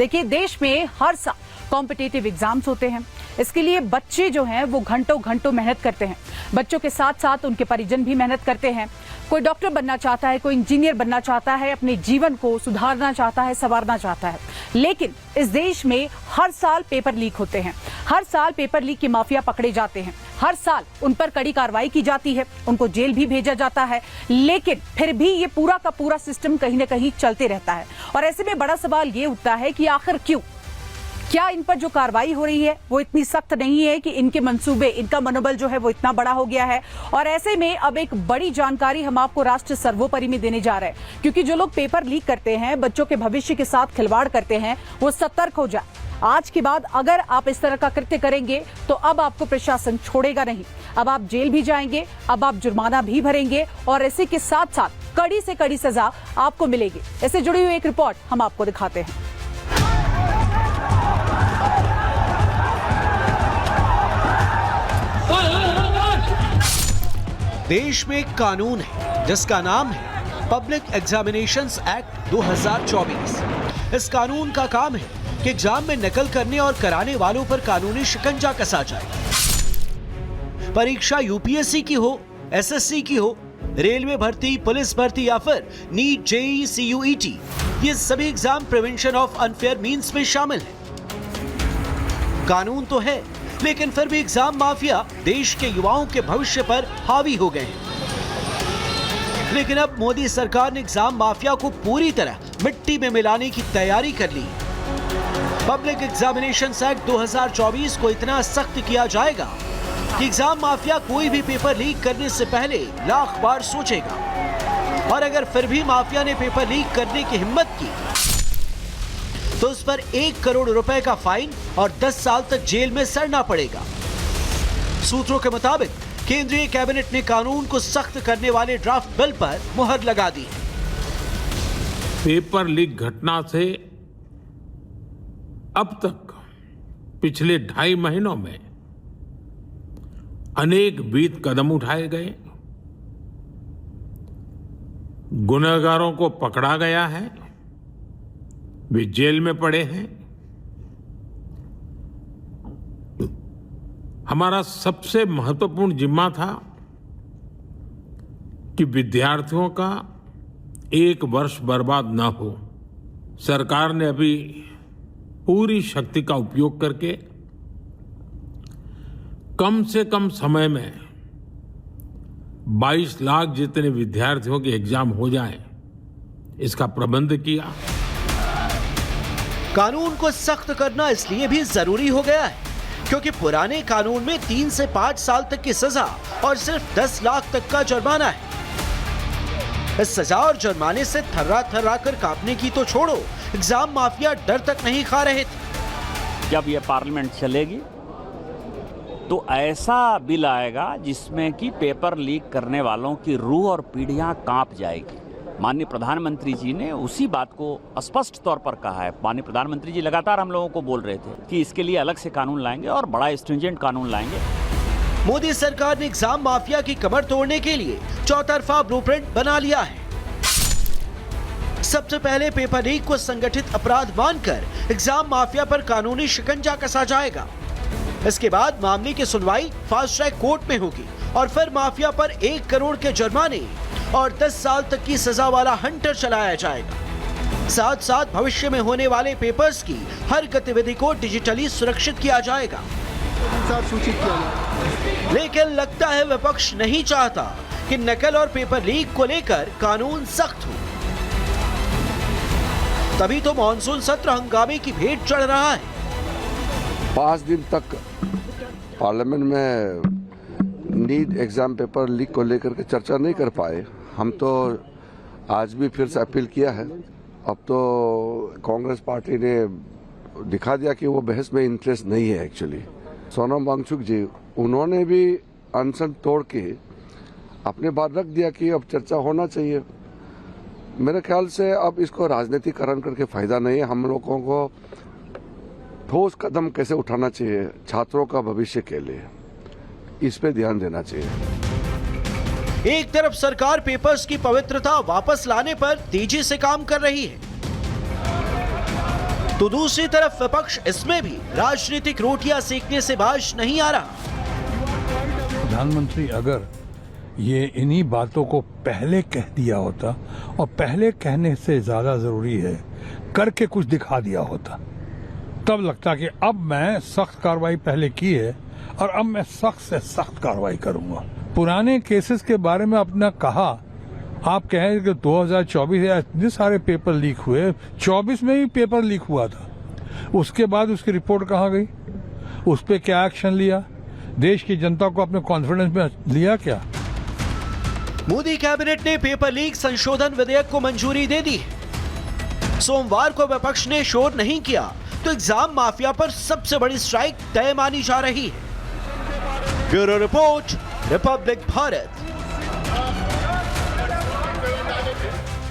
देखिए, देश में हर साल कॉम्पिटिटिव एग्जाम्स होते हैं। इसके लिए बच्चे जो हैं वो घंटों घंटों मेहनत करते हैं। बच्चों के साथ साथ उनके परिजन भी मेहनत करते हैं। कोई डॉक्टर बनना चाहता है, कोई इंजीनियर बनना चाहता है, अपने जीवन को सुधारना चाहता है, संवारना चाहता है। लेकिन इस देश में हर साल पेपर लीक होते हैं। हर साल पेपर लीक के माफिया पकड़े जाते हैं। हर साल उन पर कड़ी कार्रवाई की जाती है, उनको जेल भी भेजा जाता है। लेकिन फिर भी ये पूरा का पूरा सिस्टम कहीं ना कहीं चलते रहता है। और ऐसे में बड़ा सवाल ये उठता है कि आखिर क्यों? क्या इन पर जो कार्रवाई हो रही है वो इतनी सख्त नहीं है कि इनके मंसूबे, इनका मनोबल जो है वो इतना बड़ा हो गया है? और ऐसे में अब एक बड़ी जानकारी हम आपको राष्ट्र सर्वोपरि में देने जा रहे हैं, क्योंकि जो लोग पेपर लीक करते हैं, बच्चों के भविष्य के साथ खिलवाड़ करते हैं, वो सतर्क हो जाए। आज के बाद अगर आप इस तरह का कृत्य करेंगे तो अब आपको प्रशासन छोड़ेगा नहीं। अब आप जेल भी जाएंगे, अब आप जुर्माना भी भरेंगे और इसी के साथ साथ कड़ी से कड़ी सजा आपको मिलेगी। इससे जुड़ी हुई एक रिपोर्ट हम आपको दिखाते हैं। देश में एक कानून है जिसका नाम है पब्लिक एग्जामिनेशंस एक्ट 2024। इस कानून का काम है कि एग्जाम में नकल करने और कराने वालों पर कानूनी शिकंजा कसा जाए। परीक्षा यूपीएससी की हो, एसएससी की हो, रेलवे भर्ती, पुलिस भर्ती या फिर नीट, जेईई, सीयूईटी, ये सभी exam prevention of unfair means में शामिल है। कानून तो है, लेकिन फिर भी एग्जाम माफिया देश के युवाओं के भविष्य पर हावी हो गए हैं। लेकिन अब मोदी सरकार ने एग्जाम माफिया को पूरी तरह मिट्टी में मिलाने की तैयारी कर ली। पब्लिक एग्जामिनेशंस एक्ट 2024 को इतना सख्त किया जाएगा कि एग्जाम माफिया कोई भी पेपर लीक करने से पहले लाख बार सोचेगा। और अगर फिर भी माफिया ने पेपर लीक करने की हिम्मत की तो उस पर 1 करोड़ रुपए का फाइन और 10 साल तक जेल में सड़ना पड़ेगा। सूत्रों के मुताबिक केंद्रीय कैबिनेट ने कानून को सख्त करने वाले ड्राफ्ट बिल पर मुहर लगा दी है। पेपर लीक घटना से अब तक पिछले 2.5 महीनों में अनेक विध कदम उठाए गए। गुनहगारों को पकड़ा गया है, वे जेल में पड़े हैं। हमारा सबसे महत्वपूर्ण जिम्मा था कि विद्यार्थियों का 1 वर्ष बर्बाद न हो। सरकार ने अभी पूरी शक्ति का उपयोग करके कम से कम समय में 22 लाख जितने विद्यार्थियों के एग्जाम हो जाएं, इसका प्रबंध किया। कानून को सख्त करना इसलिए भी जरूरी हो गया है क्योंकि पुराने कानून में 3 से 5 साल तक की सजा और सिर्फ 10 लाख तक का जुर्माना है। इस सजा और जुर्माने से थर्रा थर्रा कर कांपने की तो छोड़ो, एग्जाम माफिया डर तक नहीं खा रहे थे। जब ये पार्लियामेंट चलेगी तो ऐसा बिल आएगा जिसमें कि पेपर लीक करने वालों की रूह और पीढ़ियां कांप जाएगी। माननीय प्रधानमंत्री जी ने उसी बात को स्पष्ट तौर पर कहा है। माननीय प्रधानमंत्री जी लगातार हम लोगों को बोल रहे थे कि इसके लिए अलग से कानून लाएंगे और बड़ा स्ट्रिंजेंट कानून लाएंगे। मोदी सरकार ने एग्जाम माफिया की कमर तोड़ने के लिए चौतरफा ब्लूप्रिंट बना लिया है। सबसे पहले पेपर लीक को संगठित अपराध मानकर एग्जाम माफिया पर कानूनी शिकंजा कसा जाएगा। इसके बाद मामले की सुनवाई फास्ट ट्रैक कोर्ट में होगी और फिर माफिया पर 1 करोड़ के जुर्माने और 10 साल तक की सजा वाला हंटर चलाया जाएगा। साथ साथ भविष्य में होने वाले पेपर्स की हर गतिविधि को डिजिटली सुरक्षित किया जाएगा। लेकिन लगता है विपक्ष नहीं चाहता कि नकल और पेपर लीक को लेकर कानून सख्त हो। तभी तो मॉनसून सत्र हंगामे की भेंट चढ़ रहा है। 5 दिन तक पार्लियामेंट में नीट एग्जाम पेपर लीक को लेकर के चर्चा नहीं कर पाए। हम तो आज भी फिर से अपील किया है। अब तो कांग्रेस पार्टी ने दिखा दिया कि वो बहस में इंटरेस्ट नहीं है। एक्चुअली सोनम वांगचुक जी, उन्होंने भी अनशन तोड़ के अपने बात रख दिया कि अब चर्चा होना चाहिए। मेरे ख्याल से अब इसको राजनीतिकरण करके फायदा नहीं है। हम लोगों को ठोस कदम कैसे उठाना चाहिए छात्रों का भविष्य के लिए, इस पे ध्यान देना चाहिए। एक तरफ सरकार पेपर्स की पवित्रता वापस लाने पर तेजी से काम कर रही है, तो दूसरी तरफ विपक्ष इसमें भी राजनीतिक रोटियां सेकने से बाज नहीं आ रहा। प्रधानमंत्री अगर ये इन्हीं बातों को पहले कह दिया होता, और पहले कहने से ज्यादा जरूरी है करके कुछ दिखा दिया होता, तब लगता कि अब मैं सख्त कार्रवाई पहले की है और अब मैं सख्त से सख्त कार्रवाई करूंगा। पुराने केसेस के बारे में अपना कहा, आप कहें कि 2024 या इतने सारे पेपर लीक हुए, 24 में भी पेपर लीक हुआ था, उसके बाद उसकी रिपोर्ट कहाँ गई, उस पर क्या एक्शन लिया, देश की जनता को अपने कॉन्फिडेंस में लिया क्या? मोदी कैबिनेट ने पेपर लीक संशोधन विधेयक को मंजूरी दे दी। सोमवार को विपक्ष ने शोर नहीं किया तो एग्जाम माफिया पर सबसे बड़ी स्ट्राइक तय मानी जा रही है। Bureau report, Republic Bharat.